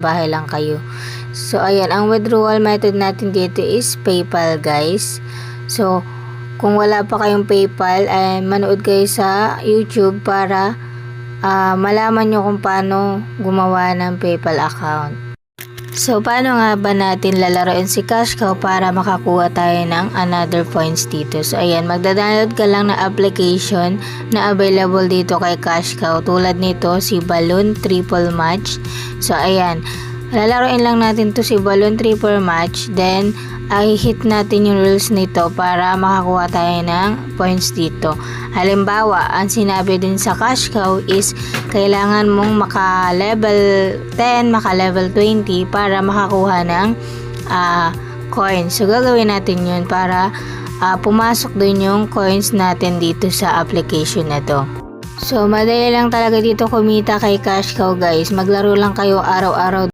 bahay lang kayo. So ayan, ang withdrawal method natin dito is PayPal guys. So kung wala pa kayong PayPal, ay manood kayo sa YouTube para malaman nyo kung paano gumawa ng PayPal account. So, paano nga ba natin lalaroin si Cash Cow para makakuha tayo ng another points dito? So, ayan, magda-download ka lang ng application na available dito kay Cash Cow. Tulad nito, si Balloon Triple Match. So, ayan, lalaroin lang natin to si Balloon Triple Match. Then, ay hit natin yung rules nito para makakuha tayo ng points dito. Halimbawa, ang sinabi din sa Cash Cow is kailangan mong maka level 10, maka level 20 para makakuha ng coins. So gagawin natin yun para pumasok dun yung coins natin dito sa application na to. So madali lang talaga dito kumita kay Cash Cow guys. Maglaro lang kayo araw-araw